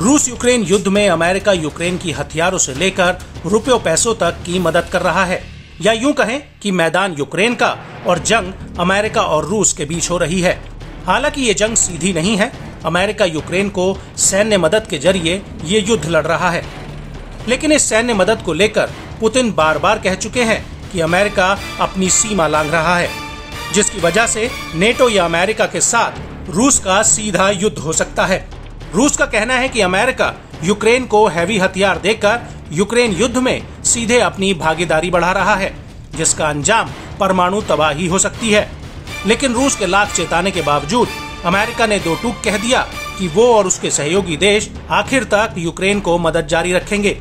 रूस यूक्रेन युद्ध में अमेरिका यूक्रेन की हथियारों से लेकर रुपयों पैसों तक की मदद कर रहा है, या यूं कहें कि मैदान यूक्रेन का और जंग अमेरिका और रूस के बीच हो रही है। हालांकि ये जंग सीधी नहीं है। अमेरिका यूक्रेन को सैन्य मदद के जरिए ये युद्ध लड़ रहा है, लेकिन इस सैन्य मदद को लेकर पुतिन बार बार कह चुके हैं कि अमेरिका अपनी सीमा लांघ रहा है, जिसकी वजह से नेटो या अमेरिका के साथ रूस का सीधा युद्ध हो सकता है। रूस का कहना है कि अमेरिका यूक्रेन को हैवी हथियार देकर यूक्रेन युद्ध में सीधे अपनी भागीदारी बढ़ा रहा है, जिसका अंजाम परमाणु तबाही हो सकती है। लेकिन रूस के लाख चेताने के बावजूद अमेरिका ने दो टूक कह दिया कि वो और उसके सहयोगी देश आखिर तक यूक्रेन को मदद जारी रखेंगे।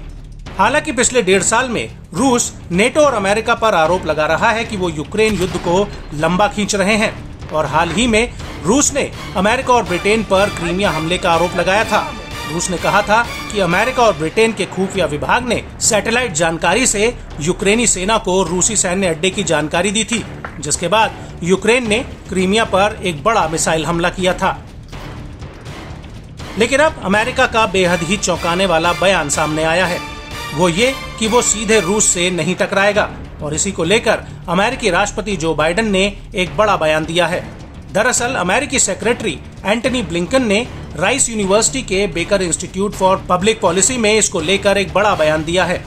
हालांकि पिछले 1.5 साल में रूस नेटो और अमेरिका पर आरोप लगा रहा है कि वो यूक्रेन युद्ध को लंबा खींच रहे हैं, और हाल ही में रूस ने अमेरिका और ब्रिटेन पर क्रीमिया हमले का आरोप लगाया था। रूस ने कहा था कि अमेरिका और ब्रिटेन के खुफिया विभाग ने सैटेलाइट जानकारी से यूक्रेनी सेना को रूसी सैन्य अड्डे की जानकारी दी थी, जिसके बाद यूक्रेन ने क्रीमिया पर एक बड़ा मिसाइल हमला किया था। लेकिन अब अमेरिका का बेहद ही चौंकाने वाला बयान सामने आया है। वो ये कि वो सीधे रूस से नहीं टकराएगा, और इसी को लेकर अमेरिकी राष्ट्रपति जो बाइडेन ने एक बड़ा बयान दिया है। दरअसल अमेरिकी सेक्रेटरी एंटनी ब्लिंकन ने राइस यूनिवर्सिटी के baker institute for public policy में इसको लेकर एक बड़ा बयान दिया है।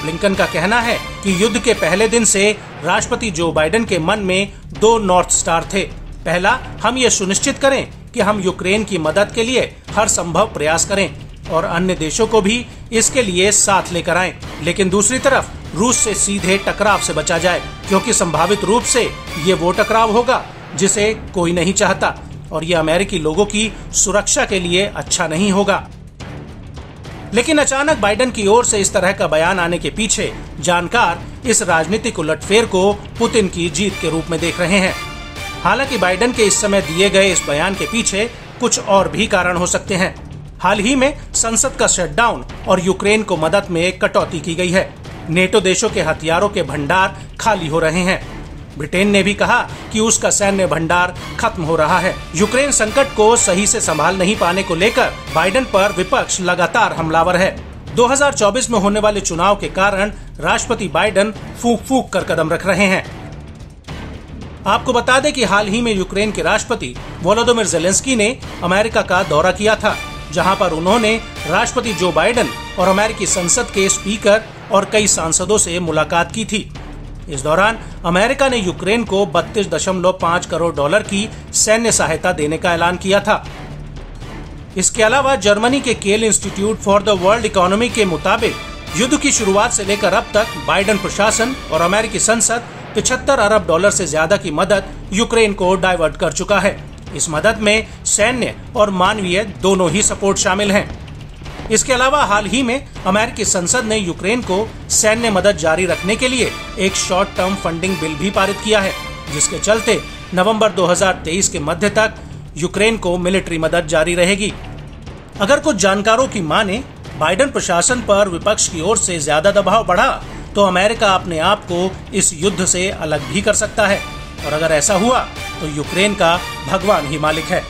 ब्लिंकन का कहना है कि युद्ध के पहले दिन से राष्ट्रपति जो बाइडेन के मन में 2 नॉर्थ स्टार थे। पहला, हम ये सुनिश्चित करें कि हम यूक्रेन की मदद के लिए हर संभव प्रयास करें और अन्य देशों को भी इसके लिए साथ लेकर आएं। लेकिन दूसरी तरफ रूस से सीधे टकराव से बचा जाए, क्योंकि संभावित रूप से ये वो टकराव होगा जिसे कोई नहीं चाहता, और ये अमेरिकी लोगों की सुरक्षा के लिए अच्छा नहीं होगा। लेकिन अचानक बाइडेन की ओर से इस तरह का बयान आने के पीछे जानकार इस राजनीतिक उलटफेर को पुतिन की जीत के रूप में देख रहे हैं। हालांकि बाइडेन के इस समय दिए गए इस बयान के पीछे कुछ और भी कारण हो सकते हैं। हाल ही में संसद का शटडाउन और यूक्रेन को मदद में कटौती की गई है। नेटो देशों के हथियारों के भंडार खाली हो रहे हैं। ब्रिटेन ने भी कहा कि उसका सैन्य भंडार खत्म हो रहा है। यूक्रेन संकट को सही से संभाल नहीं पाने को लेकर बाइडेन पर विपक्ष लगातार हमलावर है। 2024 में होने वाले चुनाव के कारण राष्ट्रपति बाइडेन फूंक फूंक कर कदम रख रहे हैं। आपको बता दें कि हाल ही में यूक्रेन के राष्ट्रपति वोलोदिमीर ज़ेलेंस्की ने अमेरिका का दौरा किया था, जहां पर उन्होंने राष्ट्रपति जो बाइडेन और अमेरिकी संसद के स्पीकर और कई सांसदों से मुलाकात की थी। इस दौरान अमेरिका ने यूक्रेन को $32.5 करोड़ की सैन्य सहायता देने का ऐलान किया था। इसके अलावा जर्मनी के केल institute for the world economy के मुताबिक युद्ध की शुरुआत से लेकर अब तक बाइडेन प्रशासन और अमेरिकी संसद $75 अरब से ज्यादा की मदद यूक्रेन को डाइवर्ट कर चुका है। इस मदद में सैन्य और मानवीय दोनों ही सपोर्ट शामिल हैं। इसके अलावा हाल ही में अमेरिकी संसद ने यूक्रेन को सैन्य मदद जारी रखने के लिए एक शॉर्ट टर्म फंडिंग बिल भी पारित किया है, जिसके चलते नवंबर 2023 के मध्य तक यूक्रेन को मिलिट्री मदद जारी रहेगी। अगर कुछ जानकारों की माने, बाइडेन प्रशासन पर विपक्ष की ओर से ज्यादा दबाव बढ़ा तो अमेरिका अपने आप को इस युद्ध से अलग भी कर सकता है, और अगर ऐसा हुआ तो यूक्रेन का भगवान ही मालिक है।